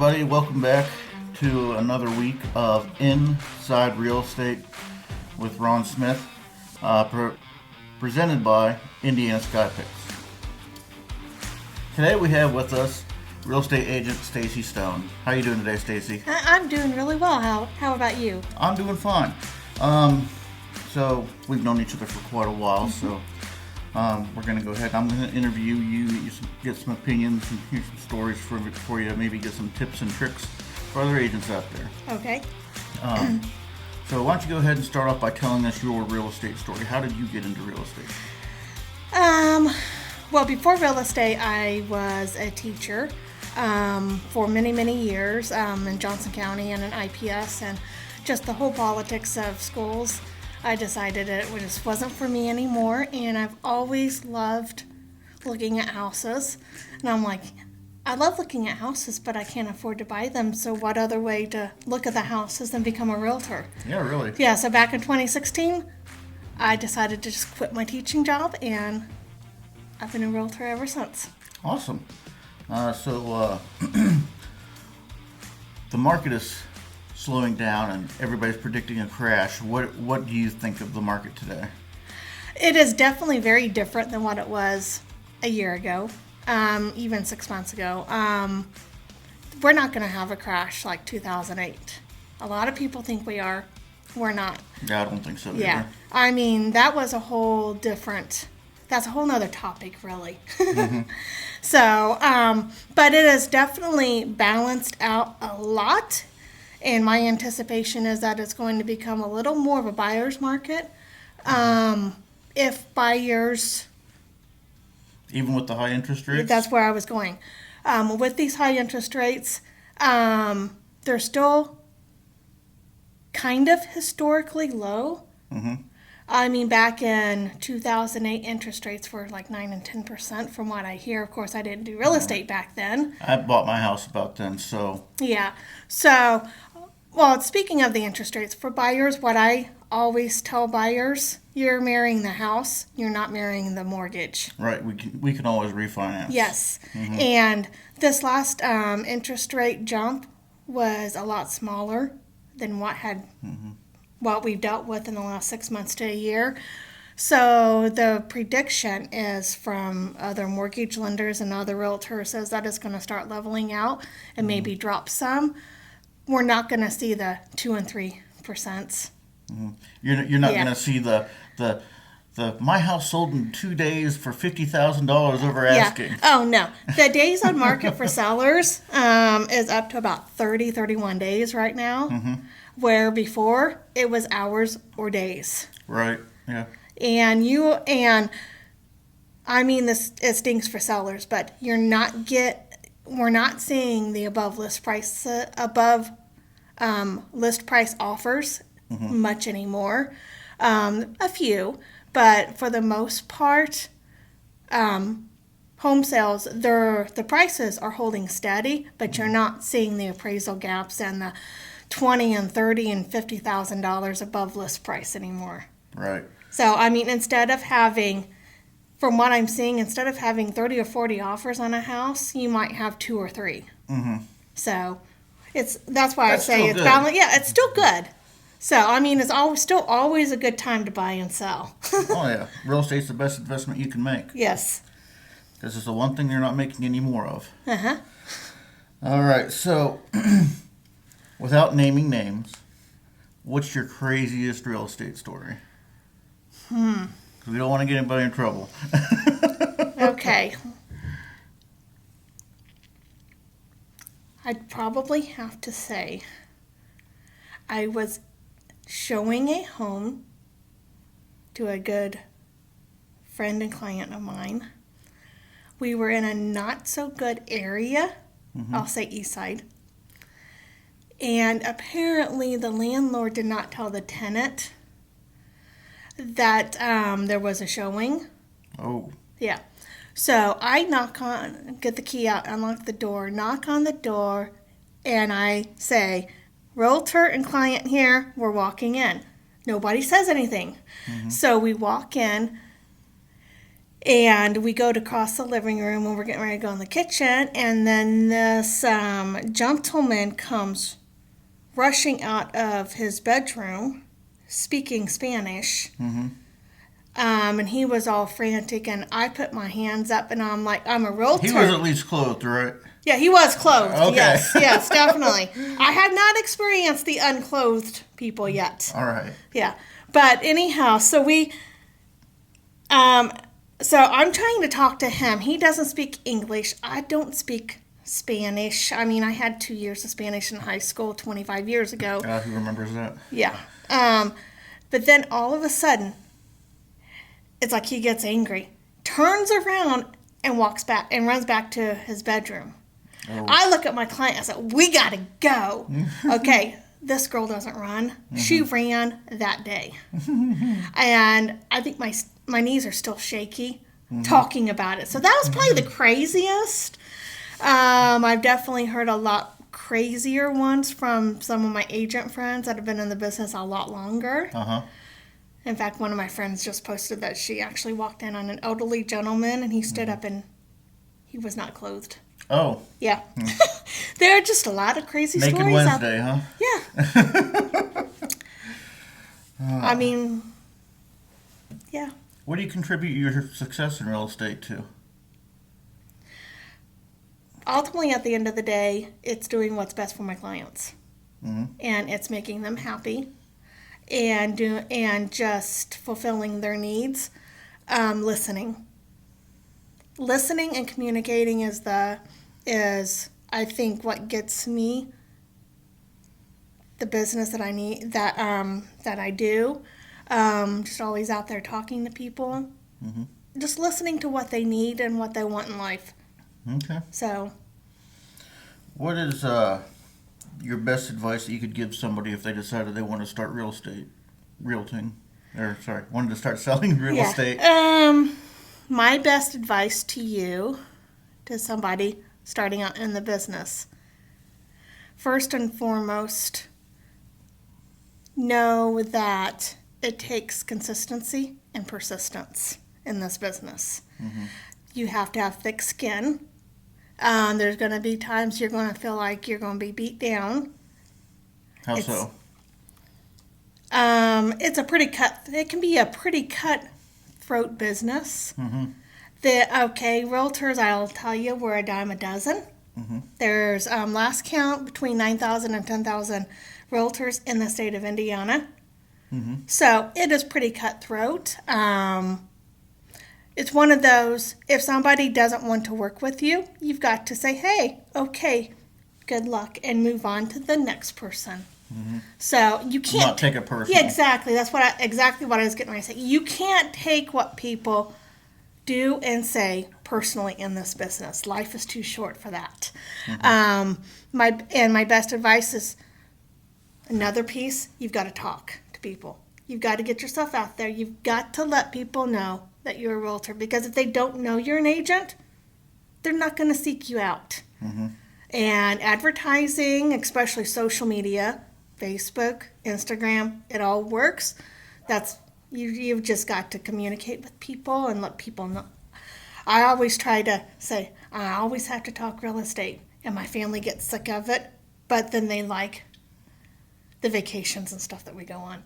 everybody. Welcome back to another week of Inside Real Estate with Ron Smith, presented by Indiana Sky Picks. Today we have with us real estate agent Stacey Stone. How are you doing today, Stacey? I'm doing really well. How about you? I'm doing fine. So we've known each other for quite a while, so we're going to go ahead. I'm going to interview you, get some opinions, and hear some stories for you, maybe get some tips and tricks for other agents out there. Okay. So why don't you go ahead and start off by telling us your real estate story. How did you get into real estate? Well, before real estate, I was a teacher for many, many years in Johnson County and in IPS, and just the whole politics of schools. I decided it just wasn't for me anymore, and I've always loved looking at houses. And I'm like, I love looking at houses, but I can't afford to buy them, so what other way to look at the houses than become a realtor? Yeah, really? Yeah, so back in 2016, I decided to just quit my teaching job, and I've been a realtor ever since. Awesome. So the market is slowing down and everybody's predicting a crash. What do you think of the market today? It is definitely very different than what it was a year ago, even 6 months ago. We're not going to have a crash like 2008. A lot of people think we are. We're not. Yeah, I don't think so Yeah. either. I mean, that's a whole nother topic, really. Mm-hmm. So, but it has definitely balanced out a lot. And my anticipation is that it's going to become a little more of a buyer's market. If buyers... Even with the high interest rates? That's where I was going. With these high interest rates, they're still kind of historically low. Mm-hmm. I mean, back in 2008, interest rates were like 9 and 10% from what I hear. Of course, I didn't do real estate back then. I bought my house about then, so... Yeah. So, well, speaking of the interest rates, for buyers, what I always tell buyers, you're marrying the house, you're not marrying the mortgage. Right, we can always refinance. Yes. Mm-hmm. And this last interest rate jump was a lot smaller than what we've dealt with in the last 6 months to a year. So the prediction is from other mortgage lenders and other realtors says that it's going to start leveling out and maybe drop some. We're not going to see the 2 and 3%. Mm-hmm. You're not going to see the my house sold in 2 days for $50,000 over asking. Yeah. Oh, no. The days on market for sellers is up to about 31 days right now, where before it was hours or days. Right, yeah. And I mean, this, it stinks for sellers, but we're not seeing the above list price offers much anymore. A few, but for the most part, home sales, the prices are holding steady, but you're not seeing the appraisal gaps and the $20,000 and $30,000 and $50,000 above list price anymore. Right. So, I mean, from what I'm seeing, instead of having 30 or 40 offers on a house, you might have 2 or 3. Mm-hmm. So, that's why I say it's balanced. Yeah, it's still good. So, I mean, it's still always a good time to buy and sell. Oh, yeah. Real estate's the best investment you can make. Yes. This is the one thing you're not making any more of. Uh-huh. All right, so without naming names, what's your craziest real estate story? Because we don't want to get anybody in trouble. Okay. I'd probably have to say I was showing a home to a good friend and client of mine. We were in a not so good area, I'll say east side. And apparently the landlord did not tell the tenant that there was a showing. Oh. Yeah. So I get the key out, unlock the door, knock on the door, and I say, realtor and client here, we're walking in. Nobody says anything. So we walk in, And we go to cross the living room and we're getting ready to go in the kitchen. And then this gentleman comes rushing out of his bedroom speaking Spanish. Mm-hmm. And he was all frantic, and I put my hands up, and I'm like, I'm a realtor. He was at least clothed, right? Yeah, he was clothed. Okay. Yes, definitely. I had not experienced the unclothed people yet. All right. Yeah, but anyhow, so so I'm trying to talk to him. He doesn't speak English. I don't speak Spanish. I mean, I had 2 years of Spanish in high school 25 years ago. Who remembers that? Yeah. But then all of a sudden, it's like he gets angry, turns around and walks back and runs back to his bedroom. Oh. I look at my client and said, we got to go. Okay, this girl doesn't run. Mm-hmm. She ran that day. And I think my knees are still shaky talking about it. So that was probably the craziest. I've definitely heard a lot crazier ones from some of my agent friends that have been in the business a lot longer. Uh-huh. In fact, one of my friends just posted that she actually walked in on an elderly gentleman and he stood up and he was not clothed. Oh. Yeah. There are just a lot of crazy Naked stories Wednesday, out. Huh? Yeah. I mean, yeah. What do you contribute your success in real estate to? Ultimately, at the end of the day, it's doing what's best for my clients. Mm-hmm. And it's making them happy. And just fulfilling their needs, listening and communicating is I think what gets me the business that I need that I do. Just always out there talking to people, just listening to what they need and what they want in life. Okay. So, what is your best advice that you could give somebody if they decided they want to start wanted to start selling real estate? My best advice to you, to somebody starting out in the business, first and foremost, know that it takes consistency and persistence in this business. Mm-hmm. You have to have thick skin. There's going to be times you're going to feel like you're going to be beat down. How so? It can be a pretty cutthroat business. Mm-hmm. Realtors, I'll tell you, we're a dime a dozen. Mm-hmm. There's, last count, between 9,000 and 10,000 realtors in the state of Indiana. Mm-hmm. So it is pretty cutthroat. It's one of those, if somebody doesn't want to work with you, you've got to say, hey, okay, good luck, and move on to the next person. Mm-hmm. So you can't not take it personally. Yeah, exactly. That's exactly what I was getting ready to say. You can't take what people do and say personally in this business. Life is too short for that. Mm-hmm. My best advice is another piece. You've got to talk to people. You've got to get yourself out there. You've got to let people know that you're a realtor, because if they don't know you're an agent, they're not going to seek you out. Mm-hmm. And advertising, especially social media, Facebook, Instagram, it all works. You've just got to communicate with people and let people know. I always try to say, I always have to talk real estate, and my family gets sick of it, but then they like the vacations and stuff that we go on.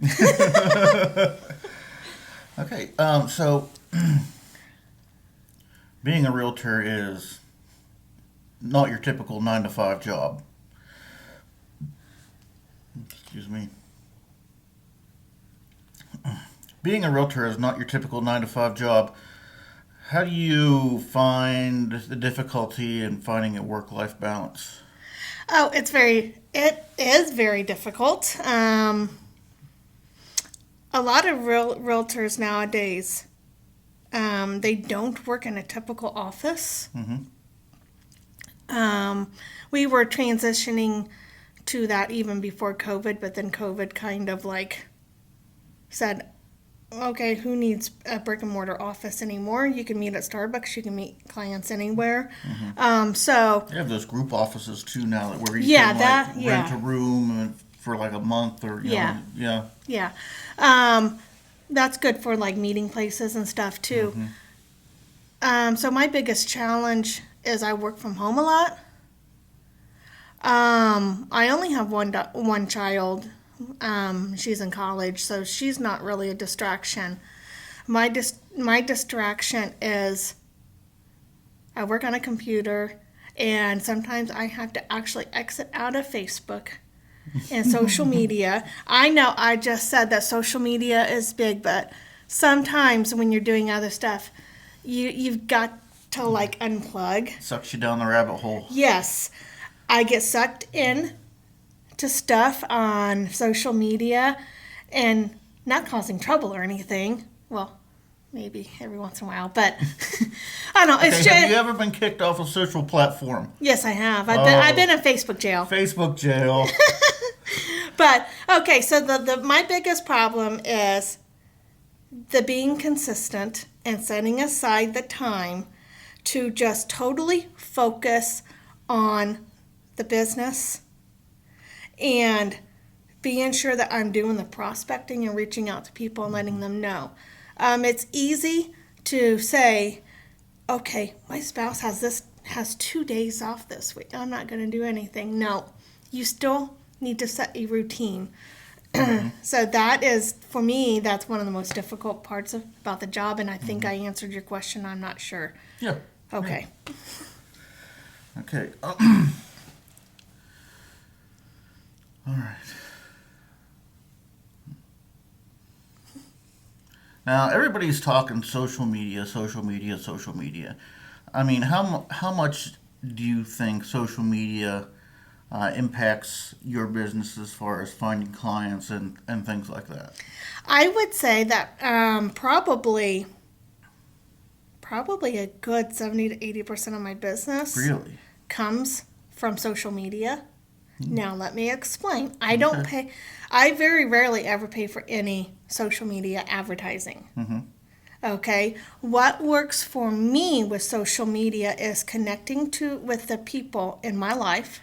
Okay, so being a realtor is not your typical 9-to-5 job. Excuse me. Being a realtor is not your typical 9-to-5 job. How do you find the difficulty in finding a work-life balance? Oh, it is very difficult. A lot of realtors nowadays, they don't work in a typical office. Mm-hmm. We were transitioning to that even before COVID, but then COVID kind of said, okay, who needs a brick and mortar office anymore? You can meet at Starbucks. You can meet clients anywhere. Mm-hmm. So they have those group offices too now, where you can rent a room for a month or Yeah. That's good for meeting places and stuff too. Mm-hmm. So my biggest challenge is I work from home a lot. I only have one child. She's in college, so she's not really a distraction. My distraction is I work on a computer, and sometimes I have to actually exit out of Facebook and social media. I know I just said that social media is big, but sometimes when you're doing other stuff, you've got to like unplug. Sucks you down the rabbit hole. Yes, I get sucked in to stuff on social media and not causing trouble or anything. Well, maybe every once in a while, but I don't know. It's Okay, just, have you ever been kicked off a social platform? yes, I have. I've been in Facebook jail. Facebook jail. But okay, so my biggest problem is the being consistent and setting aside the time to just totally focus on the business and being sure that I'm doing the prospecting and reaching out to people and letting them know. It's easy to say, okay, my spouse has 2 days off this week. I'm not going to do anything. No, you still need to set a routine. So that is, for me, that's one of the most difficult parts about the job, and I think I answered your question. I'm not sure. Yeah. Okay. Okay. All right. Now everybody's talking social media, social media, social media. I mean, how much do you think social media impacts your business as far as finding clients and things like that? I would say that probably a good 70 to 80% of my business Really? comes from social media. Now let me explain. I very rarely ever pay for any social media advertising. Okay, what works for me with social media is connecting with the people in my life,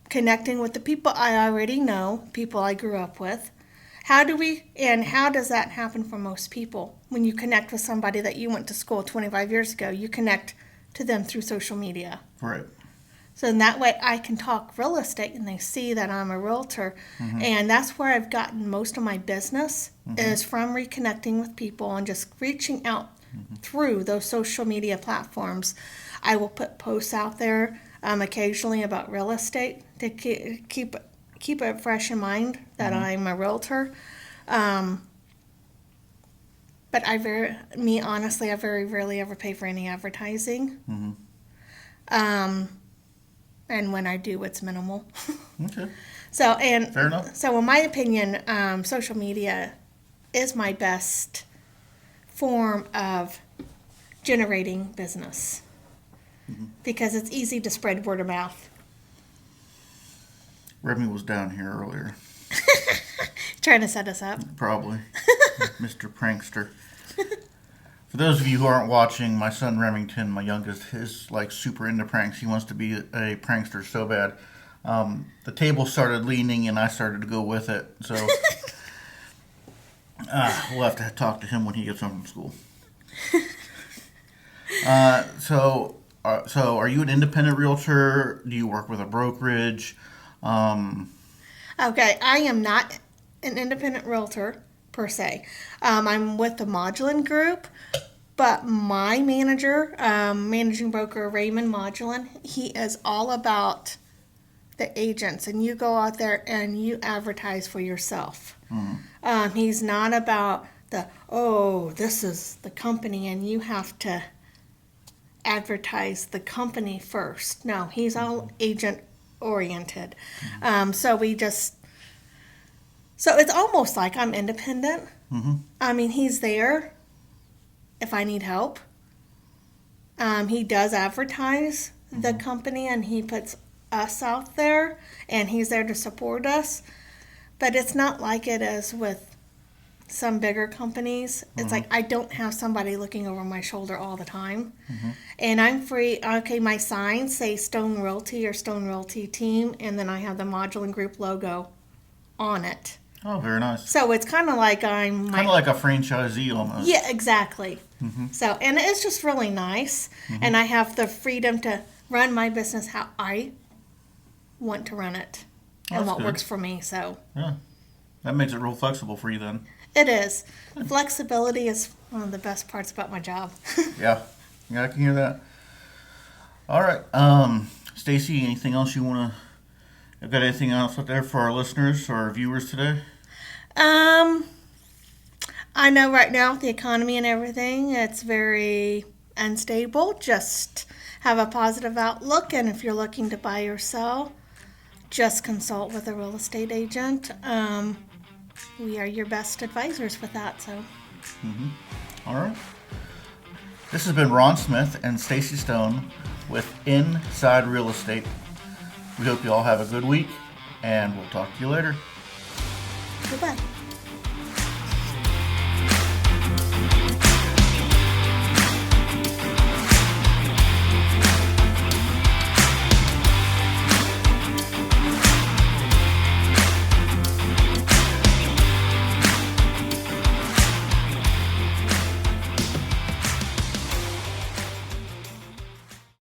connecting with the people I already know, people I grew up with. How does that happen for most people? When you connect with somebody that you went to school 25 years ago, you connect to them through social media. Right. So in that way, I can talk real estate, and they see that I'm a realtor. And that's where I've gotten most of my business is from reconnecting with people and just reaching out through those social media platforms. I will put posts out there occasionally about real estate to keep it fresh in mind that I'm a realtor. But honestly, I very rarely ever pay for any advertising. And when I do, it's minimal. Okay. Fair enough. So in my opinion, social media is my best form of generating business because it's easy to spread word of mouth. Remy was down here earlier. Trying to set us up. Probably. Mr. Prankster. For those of you who aren't watching, my son Remington, my youngest, is like super into pranks. He wants to be a prankster so bad. The table started leaning and I started to go with it. So we'll have to talk to him when he gets home from school. So are you an independent realtor? Do you work with a brokerage? Okay, I am not an independent realtor per se. I'm with the Modulin Group, but my manager, managing broker Raymond Modulin, he is all about the agents, and you go out there and you advertise for yourself. He's not about this is the company and you have to advertise the company first. No, he's all agent oriented. So it's almost like I'm independent. I mean, he's there if I need help. He does advertise the company and he puts us out there and he's there to support us. But it's not like it is with some bigger companies. It's like I don't have somebody looking over my shoulder all the time. And I'm free. Okay, my signs say Stone Realty or Stone Realty Team, and then I have the Modulin Group logo on it. Oh, very nice. So it's kind of like I'm my, Kind of like a franchisee almost. yeah, exactly. So, and it's just really nice. And I have the freedom to run my business how I want to run it and That's what good. works for me. So Yeah. That makes it real flexible for you then. it is. Flexibility is one of the best parts about my job. Yeah. Yeah, I can hear that. All right. Stacey, anything else you want to... Got anything else out there for our listeners or our viewers today? I know right now with the economy and everything, it's very unstable. Just have a positive outlook, and if you're looking to buy or sell, just consult with a real estate agent. We are your best advisors with that. So, All right. This has been Ron Smith and Stacey Stone with Inside Real Estate. We hope you all have a good week, and we'll talk to you later. goodbye.